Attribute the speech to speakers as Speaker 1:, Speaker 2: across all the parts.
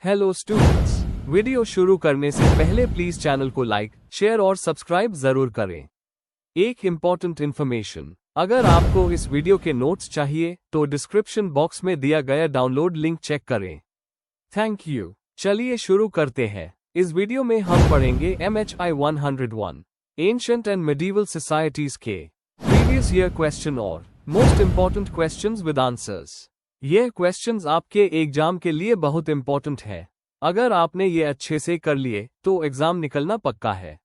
Speaker 1: Hello students, video शुरू करने से पहले प्लीज चैनल को लाइक, शेयर और सब्सक्राइब जरूर करें। एक इम्पॉर्टेंट इन्फॉर्मेशन, अगर आपको इस वीडियो के नोट्स चाहिए तो डिस्क्रिप्शन बॉक्स में दिया गया डाउनलोड लिंक चेक करें। Thank you. चलिए शुरू करते हैं। इस वीडियो में हम पढ़ेंगे MHI 101 ancient and medieval societies के प्रीवियस ईयर क्वेश्चन और most important questions with answers. ये क्वेश्चंस आपके एग्जाम के लिए बहुत इंपॉर्टेंट है। अगर आपने ये अच्छे से कर लिए तो एग्जाम निकलना पक्का है।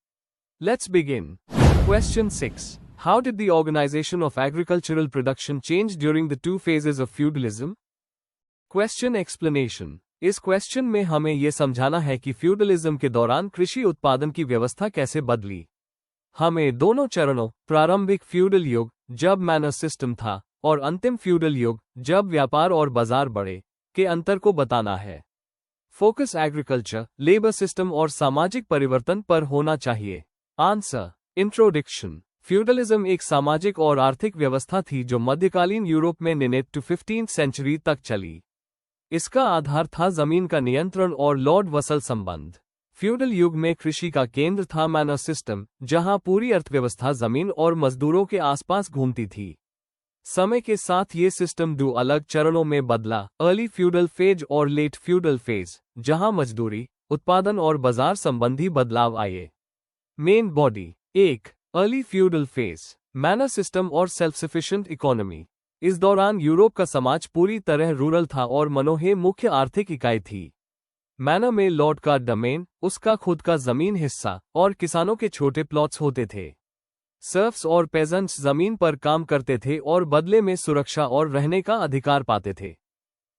Speaker 1: Let's begin. Question 6। How did the organisation of agricultural production change during the 2 phases of feudalism? Question explanation. इस क्वेश्चन में हमें यह समझाना है कि फ्यूडलिज्म के दौरान कृषि उत्पादन की व्यवस्था कैसे बदली। हमें दोनों चरणों, प्रारंभिक फ्यूडल युग जब मैनर सिस्टम था और अंतिम फ्यूडल युग जब व्यापार और बाजार बढ़े, के अंतर को बताना है। फोकस एग्रीकल्चर, लेबर सिस्टम और सामाजिक परिवर्तन पर होना चाहिए। आंसर। इंट्रोडक्शन। फ्यूडलिज्म एक सामाजिक और आर्थिक व्यवस्था थी जो मध्यकालीन यूरोप में 9th to 15th सेंचुरी तक चली। इसका आधार था जमीन का नियंत्रण और लॉर्ड वसल संबंध। फ्यूडल युग में कृषि का केंद्र था मैनर सिस्टम, जहां पूरी अर्थव्यवस्था जमीन और मजदूरों के आसपास घूमती थी। समय के साथ ये सिस्टम 2 अलग चरणों में बदला, अर्ली फ्यूडल फेज और लेट फ्यूडल फेज, जहां मजदूरी, उत्पादन और बाजार संबंधी बदलाव आए। Main body. 1. Early feudal phase, manner system और सेल्फ सफिशिएंट इकोनॉमी। इस दौरान यूरोप का समाज पूरी तरह रूरल था और मनोहे मुख्य आर्थिक इकाई थी। मैनर में लॉर्ड का डोमेन, उसका खुद का जमीन हिस्सा और किसानों के छोटे प्लॉट्स होते थे। सर्फ्स और पेजेंट्स जमीन पर काम करते थे और बदले में सुरक्षा और रहने का अधिकार पाते थे।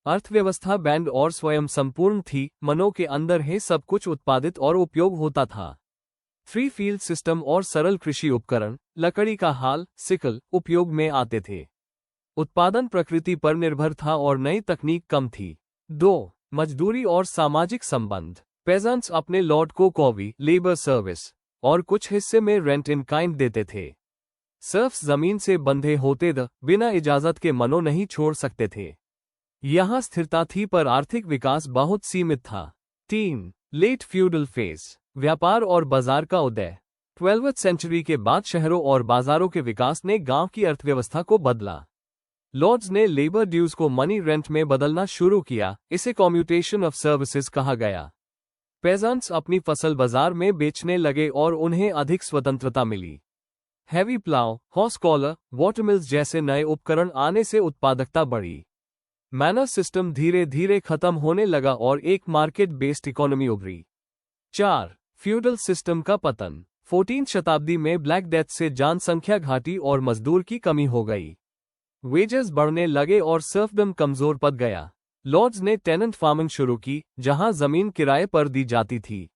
Speaker 1: अर्थव्यवस्था बैंड और स्वयं संपूर्ण थी, मनों के अंदर ही सब कुछ उत्पादित और उपयोग होता था। 3 फील्ड सिस्टम और सरल कृषि उपकरण, लकड़ी का हाल, सिकल, उपयोग में आते थे। उत्पादन प्रकृति पर निर्भर था और नई तकनीक कम थी। 2. मजदूरी और सामाजिक संबंध। पेजेंट्स अपने लॉर्ड को कॉवी, लेबर सर्विस और कुछ हिस्से में रेंट इन काइंड देते थे। सर्फ्स जमीन से बंधे होते थे, बिना इजाजत के मनो नहीं छोड़ सकते थे। यहां स्थिरता थी पर आर्थिक विकास बहुत सीमित था। 3. लेट फ्यूडल फेज, व्यापार और बाजार का उदय। 12th सेंचुरी के बाद शहरों और बाजारों के विकास ने गांव की अर्थव्यवस्था को बदला। लॉर्ड्स ने लेबर ड्यूज को मनी रेंट में बदलना शुरू किया, इसे कॉम्यूटेशन ऑफ सर्विसेज कहा गया। पेजेंट्स अपनी फसल बाजार में बेचने लगे और उन्हें अधिक स्वतंत्रता मिली। हैवी प्लाव, हॉर्स कॉलर, वाटरमिल्स जैसे नए उपकरण आने से उत्पादकता बढ़ी। मैनर सिस्टम धीरे धीरे खत्म होने लगा और एक मार्केट बेस्ड इकोनॉमी उभरी। 4. फ्यूडल सिस्टम का पतन। 14th शताब्दी में ब्लैक डेथ से जनसंख्या घाटी और मजदूर की कमी हो गई। वेजेस बढ़ने लगे और सर्फडम कमजोर पड़ गया। लॉर्ड्स ने टेनेंट फार्मिंग शुरू की, जहां जमीन किराए पर दी जाती थी।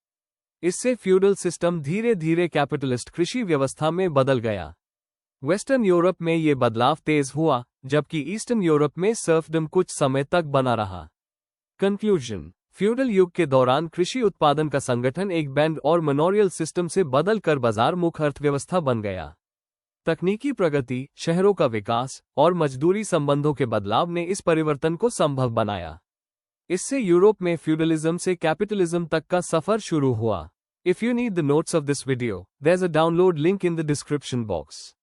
Speaker 1: इससे फ्यूडल सिस्टम धीरे धीरे कैपिटलिस्ट कृषि व्यवस्था में बदल गया। वेस्टर्न यूरोप में ये बदलाव तेज हुआ, जबकि ईस्टर्न यूरोप में सर्फडम कुछ समय तक बना रहा। कंक्लूजन। फ्यूडल युग के दौरान कृषि उत्पादन का संगठन एक बैंड और मनोरियल सिस्टम से बदलकर बाजार मुख अर्थव्यवस्था बन गया। तकनीकी प्रगति, शहरों का विकास और मजदूरी संबंधों के बदलाव ने इस परिवर्तन को संभव बनाया। इससे यूरोप में फ्यूडलिज्म से कैपिटलिज्म तक का सफर शुरू हुआ। If you need the notes of this video, there is a download link in the description box.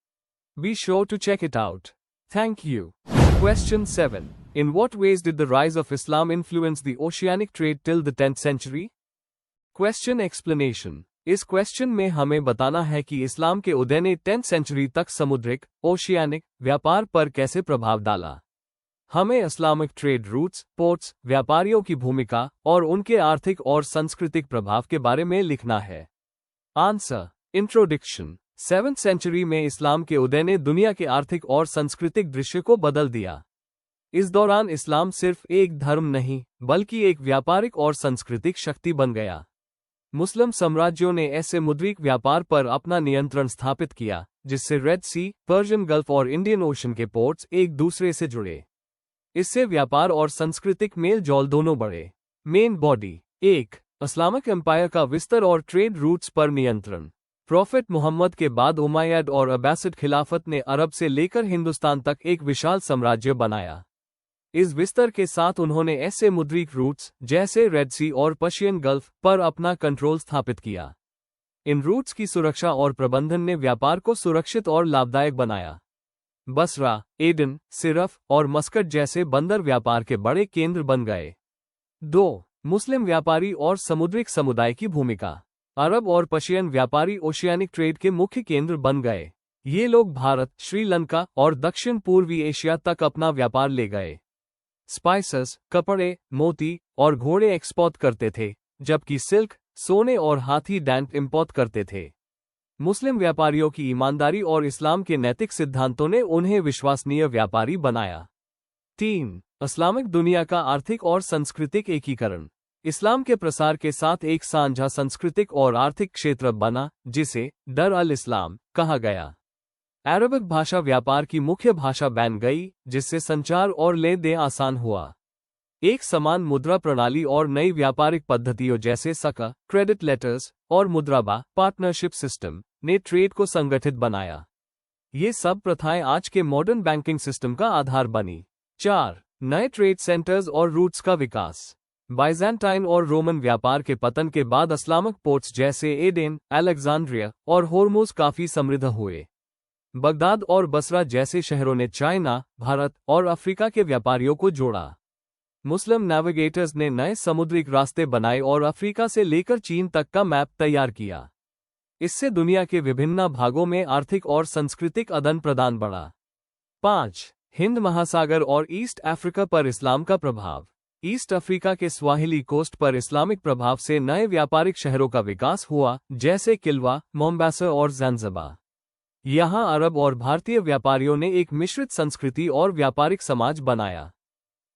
Speaker 1: Be sure to check it out. Thank you. Question 7. In what ways did the rise of Islam influence the oceanic trade till the 10th century? Question explanation. इस question में हमें बताना है कि इस्लाम के उदय ने 10th century तक समुद्रिक, oceanic व्यापार पर कैसे प्रभाव डाला। हमें इस्लामिक ट्रेड रूट्स, पोर्ट्स, व्यापारियों की भूमिका और उनके आर्थिक और सांस्कृतिक प्रभाव के बारे में लिखना है। आंसर। इंट्रोडक्शन। 7th सेंचुरी में इस्लाम के उदय ने दुनिया के आर्थिक और सांस्कृतिक दृश्य को बदल दिया। इस दौरान इस्लाम सिर्फ एक धर्म नहीं, बल्कि एक व्यापारिक और सांस्कृतिक शक्ति बन गया। मुस्लिम साम्राज्यों ने ऐसे मुद्रिक व्यापार पर अपना नियंत्रण स्थापित किया, जिससे रेड सी, पर्शियन गल्फ और इंडियन ओशन के पोर्ट्स एक दूसरे से जुड़े। इससे व्यापार और सांस्कृतिक मेल जोल दोनों बढ़े। Main body. 1. इस्लामिक एम्पायर का विस्तार और ट्रेड रूट्स पर नियंत्रण। प्रॉफेट मोहम्मद के बाद उमैयद और अब्बासिड खिलाफत ने अरब से लेकर हिंदुस्तान तक एक विशाल साम्राज्य बनाया। इस विस्तार के साथ उन्होंने ऐसे मुद्रिक रूट्स जैसे रेड सी और पर्शियन गल्फ पर अपना कंट्रोल स्थापित किया। इन रूट्स की सुरक्षा और प्रबंधन ने व्यापार को सुरक्षित और लाभदायक बनाया। बसरा, एडन, सिरफ और मस्कट जैसे बंदर व्यापार के बड़े केंद्र बन गए। 2. मुस्लिम व्यापारी और समुद्रिक समुदाय की भूमिका। अरब और पर्शियन व्यापारी ओशियानिक ट्रेड के मुख्य केंद्र बन गए। ये लोग भारत, श्रीलंका और दक्षिण पूर्वी एशिया तक अपना व्यापार ले गए। स्पाइसेस, कपड़े, मोती और घोड़े एक्सपोर्ट करते थे, जबकि सिल्क, सोने और हाथी डैंट इंपोर्ट करते थे। मुस्लिम व्यापारियों की ईमानदारी और इस्लाम के नैतिक सिद्धांतों ने उन्हें विश्वसनीय व्यापारी बनाया। 3. इस्लामिक दुनिया का आर्थिक और सांस्कृतिक एकीकरण। इस्लाम के प्रसार के साथ एक साझा सांस्कृतिक और आर्थिक क्षेत्र बना, जिसे दर अल इस्लाम कहा गया। अरबिक भाषा व्यापार की मुख्य भाषा बन गई, जिससे संचार और लेन देन आसान हुआ। एक समान मुद्रा प्रणाली और नई व्यापारिक पद्धतियों जैसे सका, क्रेडिट लेटर्स और मुद्राबा पार्टनरशिप सिस्टम ने ट्रेड को संगठित बनाया। ये सब प्रथाएं आज के मॉडर्न बैंकिंग सिस्टम का आधार बनी। 4. नए ट्रेड सेंटर्स और रूट्स का विकास। बाइजेंटाइन और रोमन व्यापार के पतन के बाद इस्लामिक पोर्ट्स जैसे एडेन, अलेक्जेंड्रिया और होर्मुज काफी समृद्ध हुए। बगदाद और बसरा जैसे शहरों ने चाइना, भारत और अफ्रीका के व्यापारियों को जोड़ा। मुस्लिम नेविगेटर्स ने नए समुद्रिक रास्ते बनाए और अफ्रीका से लेकर चीन तक का मैप तैयार किया। इससे दुनिया के विभिन्न भागों में आर्थिक और सांस्कृतिक आदान प्रदान बढ़ा। 5. हिंद महासागर और ईस्ट अफ्रीका पर इस्लाम का प्रभाव। ईस्ट अफ्रीका के स्वाहिली कोस्ट पर इस्लामिक प्रभाव से नए व्यापारिक शहरों का विकास हुआ, जैसे किल्वा, मोम्बासा और ज़ांज़िबार। यहाँ अरब और भारतीय व्यापारियों ने एक मिश्रित संस्कृति और व्यापारिक समाज बनाया।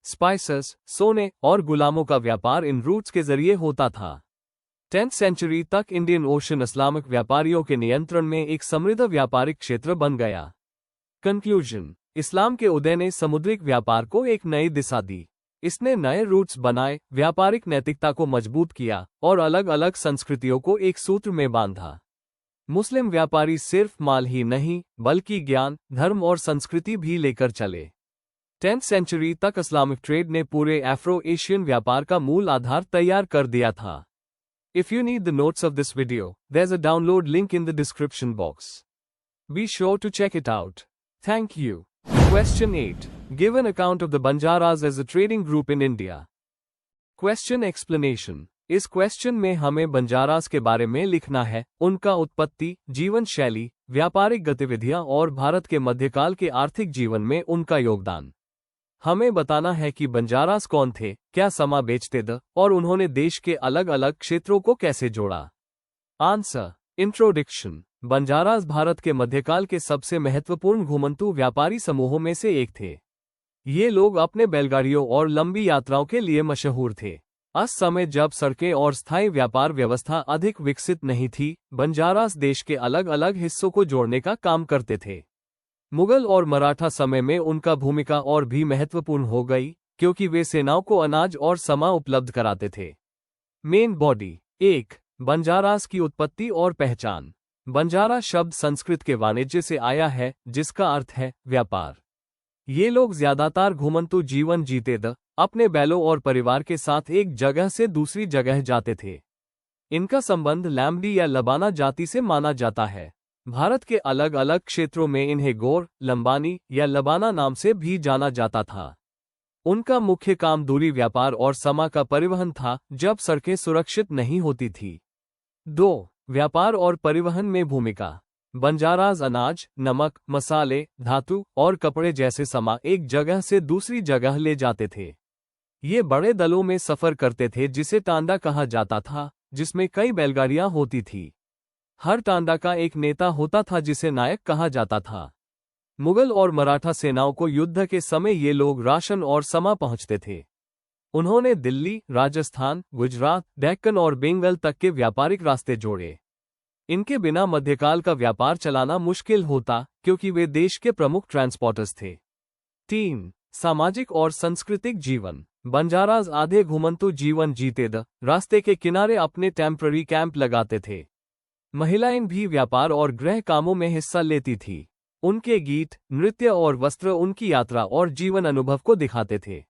Speaker 1: स्पाइसेस, सोने और गुलामों का व्यापार इन रूट्स के जरिए होता था। 10th सेंचुरी तक इंडियन ओशन इस्लामिक व्यापारियों के नियंत्रण में एक समृद्ध व्यापारिक क्षेत्र बन गया। कंक्लूजन। इस्लाम के उदय ने समुद्रिक व्यापार को एक नई दिशा दी। इसने नए रूट्स बनाए, व्यापारिक नैतिकता को मजबूत किया और अलग अलग संस्कृतियों को एक सूत्र में बांधा। मुस्लिम व्यापारी सिर्फ माल ही नहीं, बल्कि ज्ञान, धर्म और संस्कृति भी लेकर चले। 10th सेंचुरी तक इस्लामिक ट्रेड ने पूरे अफ्रो एशियन व्यापार का मूल आधार तैयार कर दिया था। If you need the notes of this video, there's a download link in the description box. Be sure to check it out. Thank you. Question 8. Give an account of the Banjaras as a trading group in India. Question explanation. इस question में हमें बंजारास के बारे में लिखना है, उनका उत्पत्ति, जीवन शैली, व्यापारिक गतिविधियां और भारत के मध्यकाल के आर्थिक जीवन में उनका योगदान। हमें बताना है कि बंजारास कौन थे, क्या समा बेचते थे और उन्होंने देश के अलग अलग क्षेत्रों को कैसे जोड़ा। आंसर। इंट्रोडक्शन। बंजारास भारत के मध्यकाल के सबसे महत्वपूर्ण घुमंतू व्यापारी समूहों में से एक थे। ये लोग अपने बैलगाड़ियों और लंबी यात्राओं के लिए मशहूर थे। उस समय जब सड़कें और स्थायी व्यापार व्यवस्था अधिक विकसित नहीं थी, बंजारास देश के अलग अलग हिस्सों को जोड़ने का काम करते थे। मुगल और मराठा समय में उनका भूमिका और भी महत्वपूर्ण हो गई, क्योंकि वे सेनाओं को अनाज और समा उपलब्ध कराते थे। Main body. 1. बंजारास की उत्पत्ति और पहचान। बंजारा शब्द संस्कृत के वाणिज्य से आया है, जिसका अर्थ है व्यापार। ये लोग ज्यादातर घुमंतू जीवन जीते थे, अपने बैलों और परिवार के साथ एक जगह से दूसरी जगह जाते थे। इनका संबंध लैम्बडी या लबाना जाति से माना जाता है। भारत के अलग अलग क्षेत्रों में इन्हें गोर, लंबानी या लबाना नाम से भी जाना जाता था। उनका मुख्य काम दूरी व्यापार और समा का परिवहन था, जब सड़कें सुरक्षित नहीं होती थी। 2. व्यापार और परिवहन में भूमिका। बंजारास अनाज, नमक, मसाले, धातु और कपड़े जैसे समा एक जगह से दूसरी जगह ले जाते थे। ये बड़े दलों में सफर करते थे, जिसे टांडा कहा जाता था, जिसमें कई बैलगाड़ियां होती थी। हर टांडा का एक नेता होता था, जिसे नायक कहा जाता था। मुगल और मराठा सेनाओं को युद्ध के समय ये लोग राशन और समा पहुंचते थे। उन्होंने दिल्ली, राजस्थान, गुजरात, डेक्कन और बंगाल तक के व्यापारिक रास्ते जोड़े। इनके बिना मध्यकाल का व्यापार चलाना मुश्किल होता, क्योंकि वे देश के प्रमुख ट्रांसपोर्टर्स थे। 3. सामाजिक और सांस्कृतिक जीवन। बंजारास आधे घुमंतू जीवन जीते थे, रास्ते के किनारे अपने टेम्पररी कैंप लगाते थे। महिलाएं भी व्यापार और गृह कामों में हिस्सा लेती थी। उनके गीत, नृत्य और वस्त्र उनकी यात्रा और जीवन अनुभव को दिखाते थे।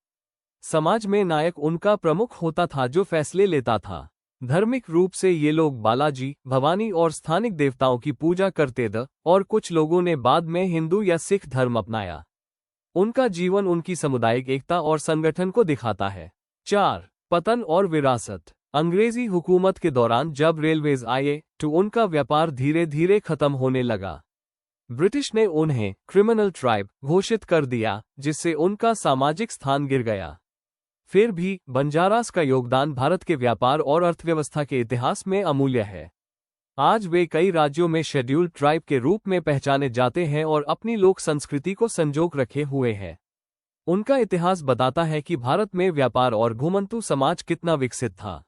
Speaker 1: समाज में नायक उनका प्रमुख होता था जो फैसले लेता था। धार्मिक रूप से ये लोग बालाजी, भवानी और स्थानिक देवताओं की पूजा करते थे और कुछ लोगों ने बाद में हिंदू या सिख धर्म अपनाया। उनका जीवन उनकी सामुदायिक एकता और संगठन को दिखाता है। 4. पतन और विरासत। अंग्रेजी हुकूमत के दौरान जब रेलवेज आए तो उनका व्यापार धीरे धीरे खत्म होने लगा। ब्रिटिश ने उन्हें क्रिमिनल ट्राइब घोषित कर दिया, जिससे उनका सामाजिक स्थान गिर गया। फिर भी बंजारास का योगदान भारत के व्यापार और अर्थव्यवस्था के इतिहास में अमूल्य है। आज वे कई राज्यों में शेड्यूल्ड ट्राइब के रूप में पहचाने जाते हैं और अपनी लोक संस्कृति को संजोग रखे हुए हैं। उनका इतिहास बताता है कि भारत में व्यापार और घुमंतू समाज कितना विकसित था।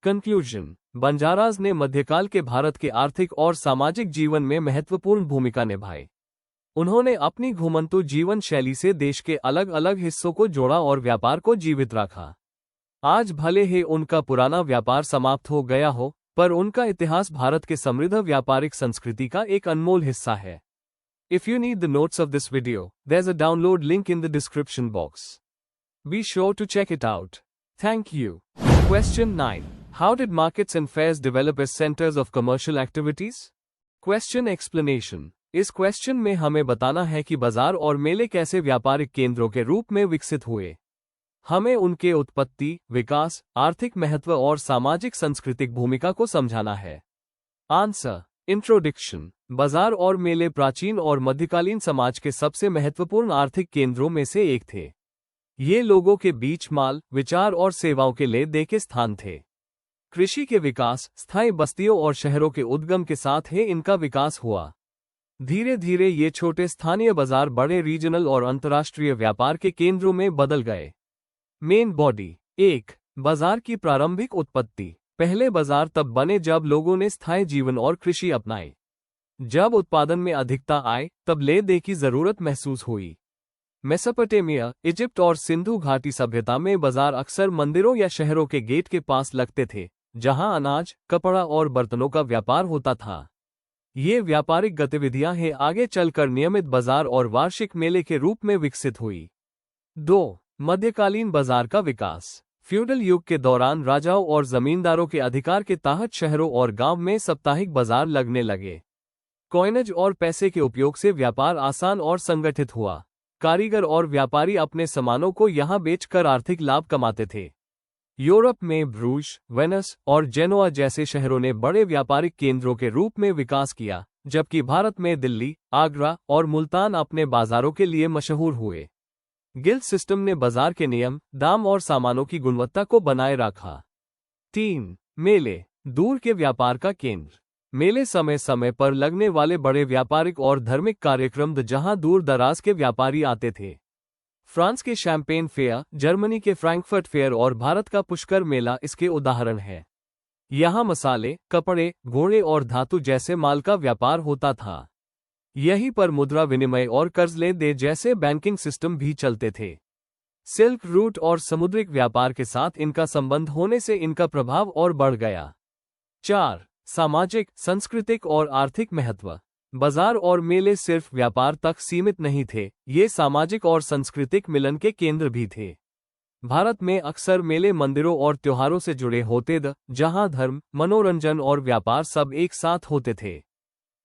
Speaker 1: कंक्लूजन। बंजारास ने मध्यकाल के भारत के आर्थिक और सामाजिक जीवन में महत्वपूर्ण भूमिका निभाई। उन्होंने अपनी घुमंतू जीवन शैली से देश के अलग अलग हिस्सों को जोड़ा और व्यापार को जीवित रखा। आज भले ही उनका पुराना व्यापार समाप्त हो गया हो, पर उनका इतिहास भारत के समृद्ध व्यापारिक संस्कृति का एक अनमोल हिस्सा है। If you need the notes of this video, there's a download link in the description box. Be sure to check it out. Thank you. Question 9. How did markets and fairs develop as centers of commercial activities? Question explanation. इस question में हमें बताना है कि बाजार और मेले कैसे व्यापारिक केंद्रों के रूप में विकसित हुए। हमें उनके उत्पत्ति, विकास, आर्थिक महत्व और सामाजिक सांस्कृतिक भूमिका को समझाना है। आंसर। इंट्रोडक्शन। बाजार और मेले प्राचीन और मध्यकालीन समाज के सबसे महत्वपूर्ण आर्थिक केंद्रों में से एक थे। ये लोगों के बीच माल, विचार और सेवाओं के ले दे के स्थान थे। कृषि के विकास, स्थायी बस्तियों और शहरों के उद्गम के साथ ही इनका विकास हुआ। धीरे धीरे ये छोटे स्थानीय बाजार बड़े रीजनल और अंतर्राष्ट्रीय व्यापार के केंद्रों में बदल गए। Main body. 1. बाजार की प्रारंभिक उत्पत्ति। पहले बाजार तब बने जब लोगों ने स्थायी जीवन और कृषि अपनाई। जब उत्पादन में अधिकता आए, तब ले दे की जरूरत महसूस हुई। मेसोपोटामिया, इजिप्ट और सिंधु घाटी सभ्यता में बाजार अक्सर मंदिरों या शहरों के गेट के पास लगते थे, जहां अनाज, कपड़ा और बर्तनों का व्यापार होता था। ये व्यापारिक गतिविधियां हैं आगे चलकर नियमित बाजार और वार्षिक मेले के रूप में विकसित हुई। 2. मध्यकालीन बाजार का विकास। फ्यूडल युग के दौरान राजाओं और जमींदारों के अधिकार के तहत शहरों और गांव में साप्ताहिक बाजार लगने लगे। कॉइनेज और पैसे के उपयोग से व्यापार आसान और संगठित हुआ। कारीगर और व्यापारी अपने सामानों को यहां बेचकर आर्थिक लाभ कमाते थे। यूरोप में ब्रूज, वेनिस और जेनोआ जैसे शहरों ने बड़े व्यापारिक केंद्रों के रूप में विकास किया, जबकि भारत में दिल्ली, आगरा और मुल्तान अपने बाजारों के लिए मशहूर हुए। गिल्ड सिस्टम ने बाजार के नियम, दाम और सामानों की गुणवत्ता को बनाए रखा। 3. मेले, दूर के व्यापार का केंद्र। मेले समय समय पर लगने वाले बड़े व्यापारिक और धार्मिक कार्यक्रम जहां दूर दराज के व्यापारी आते थे। फ्रांस के शैंपेन फेयर, जर्मनी के फ्रैंकफर्ट फेयर और भारत का पुष्कर मेला इसके उदाहरण है। यहाँ मसाले, कपड़े, घोड़े और धातु जैसे माल का व्यापार होता था। यहीं पर मुद्रा विनिमय और कर्ज ले दे जैसे बैंकिंग सिस्टम भी चलते थे। सिल्क रूट और समुद्रिक व्यापार के साथ इनका संबंध होने से इनका प्रभाव और बढ़ गया। 4. सामाजिक, सांस्कृतिक और आर्थिक महत्व। बाजार और मेले सिर्फ व्यापार तक सीमित नहीं थे, ये सामाजिक और सांस्कृतिक मिलन के केंद्र भी थे। भारत में अक्सर मेले मंदिरों और त्योहारों से जुड़े होते थे, जहां धर्म, मनोरंजन और व्यापार सब एक साथ होते थे।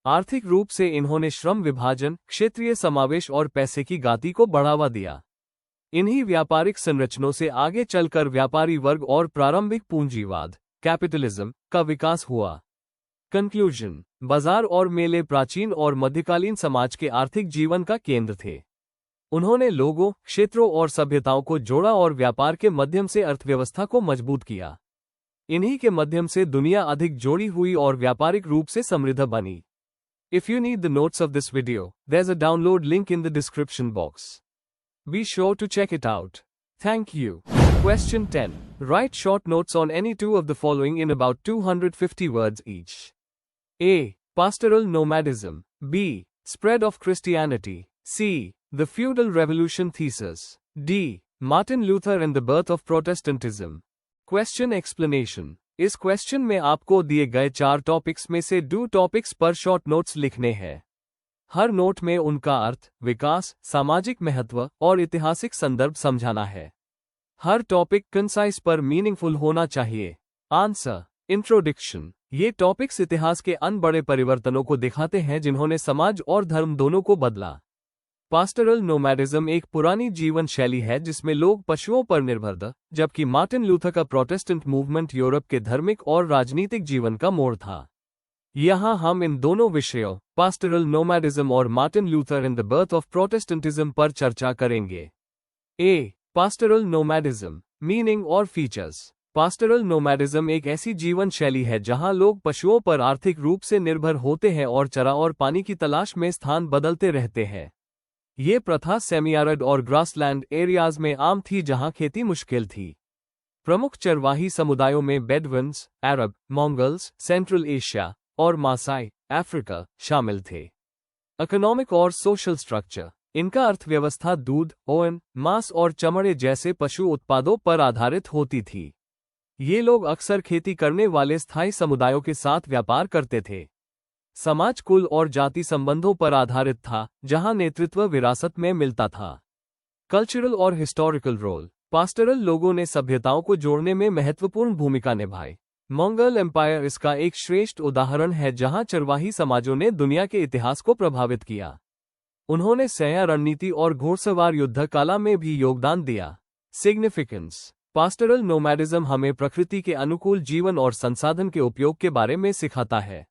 Speaker 1: आर्थिक रूप से इन्होंने श्रम विभाजन, क्षेत्रीय समावेश और पैसे की गति को बढ़ावा दिया। इन्हीं व्यापारिक संरचनों से आगे चलकर व्यापारी वर्ग और प्रारंभिक पूंजीवाद, कैपिटलिज्म, का विकास हुआ। कंक्लूजन। बाजार और मेले प्राचीन और मध्यकालीन समाज के आर्थिक जीवन का केंद्र थे। उन्होंने लोगों, क्षेत्रों और सभ्यताओं को जोड़ा और व्यापार के माध्यम से अर्थव्यवस्था को मजबूत किया। इन्हीं के माध्यम से दुनिया अधिक जोड़ी हुई और व्यापारिक रूप से समृद्ध बनी। If you need the notes of this video, there's a download link in the description box. Be sure to check it out. Thank you. Question 10. Write short notes on any two of the following in about 250 words each. A. Pastoral nomadism. B. Spread of Christianity. C. The feudal revolution thesis. D. Martin Luther and the birth of Protestantism. Question explanation. इस question में आपको दिए गए 4 topics में से 2 topics पर short notes लिखने हैं। हर नोट में उनका अर्थ, विकास, सामाजिक महत्व और ऐतिहासिक संदर्भ समझाना है। हर टॉपिक कंसाइज पर मीनिंगफुल होना चाहिए। आंसर। इंट्रोडक्शन। ये टॉपिक्स इतिहास के अन बड़े परिवर्तनों को दिखाते हैं जिन्होंने समाज और धर्म दोनों को बदला। पास्टरल नोमैडिज्म एक पुरानी जीवन शैली है जिसमें लोग पशुओं पर निर्भर थे, जबकि मार्टिन लूथर का प्रोटेस्टेंट मूवमेंट यूरोप के धार्मिक और राजनीतिक जीवन का मोड़ था। यहाँ हम इन दोनों विषयों, पास्टरल नोमैडिज्म और Martin Luther in the birth of Protestantism पर चर्चा करेंगे। ए. पास्टरल नोमैडिज्म, मीनिंग और फीचर्स। पास्टरल नोमैडिज्म एक ऐसी जीवन शैली है जहां लोग पशुओं पर आर्थिक रूप से निर्भर होते हैं और चरा और पानी की तलाश में स्थान बदलते रहते हैं। ये प्रथा सेमी-एरिड और ग्रासलैंड एरियाज में आम थी जहां खेती मुश्किल थी। प्रमुख चरवाही समुदायों में बेडुइन्स, अरब, मंगोल्स, सेंट्रल एशिया और मासाई, अफ्रीका शामिल थे। इकोनॉमिक और सोशल स्ट्रक्चर। इनका अर्थव्यवस्था दूध, ओन, मांस और चमड़े जैसे पशु उत्पादों पर आधारित होती थी। ये लोग अक्सर खेती करने वाले स्थायी समुदायों के साथ व्यापार करते थे। समाज कुल और जाति संबंधों पर आधारित था, जहां नेतृत्व विरासत में मिलता था। कल्चरल और हिस्टोरिकल रोल। पास्टरल लोगों ने सभ्यताओं को जोड़ने में महत्वपूर्ण भूमिका निभाई। मंगोल एम्पायर इसका एक श्रेष्ठ उदाहरण है जहां चरवाही समाजों ने दुनिया के इतिहास को प्रभावित किया। उन्होंने सैन्य रणनीति और घोड़सवार युद्ध कला में भी योगदान दिया। सिग्निफिकेंस। पास्टरल नोमैडिज्म हमें प्रकृति के अनुकूल जीवन और संसाधन के उपयोग के बारे में सिखाता है।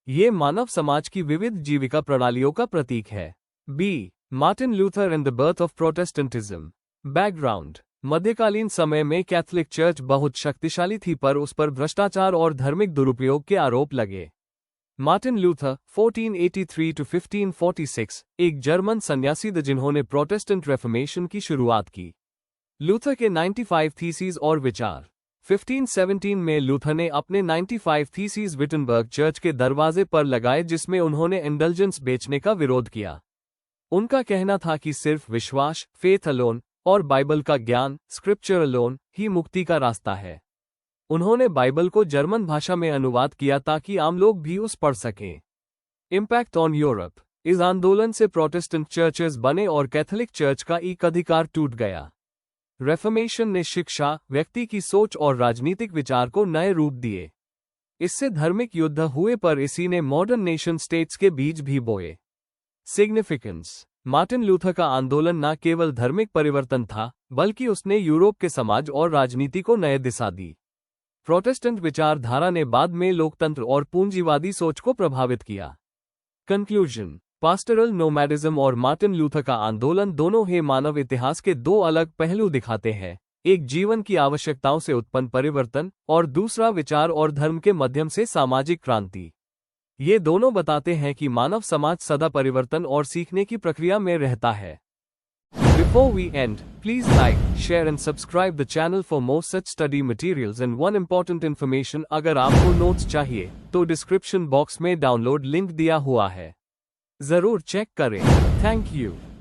Speaker 1: ये मानव समाज की विविध जीविका प्रणालियों का प्रतीक है। B. Martin Luther and the birth of Protestantism. Background. मध्यकालीन समय में कैथोलिक चर्च बहुत शक्तिशाली थी पर उस पर भ्रष्टाचार और धार्मिक दुरुपयोग के आरोप लगे। मार्टिन लूथर 1483 to 1546 एक जर्मन सन्यासी थे जिन्होंने प्रोटेस्टेंट रेफॉर्मेशन की शुरुआत की। लूथर के 95 थीसिस और विचार। 1517 में लूथर ने अपने 95 थीसिस विटनबर्ग चर्च के दरवाजे पर लगाए जिसमें उन्होंने इंडल्जेंस बेचने का विरोध किया। उनका कहना था कि सिर्फ विश्वास, फेथ अलोन, और बाइबल का ज्ञान, स्क्रिप्चर अलोन, ही मुक्ति का रास्ता है। उन्होंने बाइबल को जर्मन भाषा में अनुवाद किया ताकि आम लोग भी उस पढ़ सकें। Impact on Europe. इस आंदोलन से प्रोटेस्टेंट चर्चेस बने और कैथोलिक चर्च का एकाधिकार टूट गया। रेफॉर्मेशन ने शिक्षा, व्यक्ति की सोच और राजनीतिक विचार को नए रूप दिए। इससे धार्मिक युद्ध हुए पर इसी ने मॉडर्न नेशन स्टेट्स के बीज भी बोए। सिग्निफिकेंस। मार्टिन लूथर का आंदोलन न केवल धार्मिक परिवर्तन था, बल्कि उसने यूरोप के समाज और राजनीति को नए दिशा दी। प्रोटेस्टेंट विचारधारा ने बाद में लोकतंत्र और पूंजीवादी सोच को प्रभावित किया। कंक्लूजन। पास्टरल नोमैडिज्म और मार्टिन लूथर का आंदोलन दोनों ही मानव इतिहास के दो अलग पहलू दिखाते हैं, एक जीवन की आवश्यकताओं से उत्पन्न परिवर्तन और दूसरा विचार और धर्म के माध्यम से सामाजिक क्रांति। ये दोनों बताते हैं कि मानव समाज सदा परिवर्तन और सीखने की प्रक्रिया में रहता है। Before we end, please like, share and subscribe the channel for more such study materials and one important information अगर आपको नोट्स चाहिए तो डिस्क्रिप्शन बॉक्स में डाउनलोड लिंक दिया हुआ है, जरूर चेक करें। Thank you.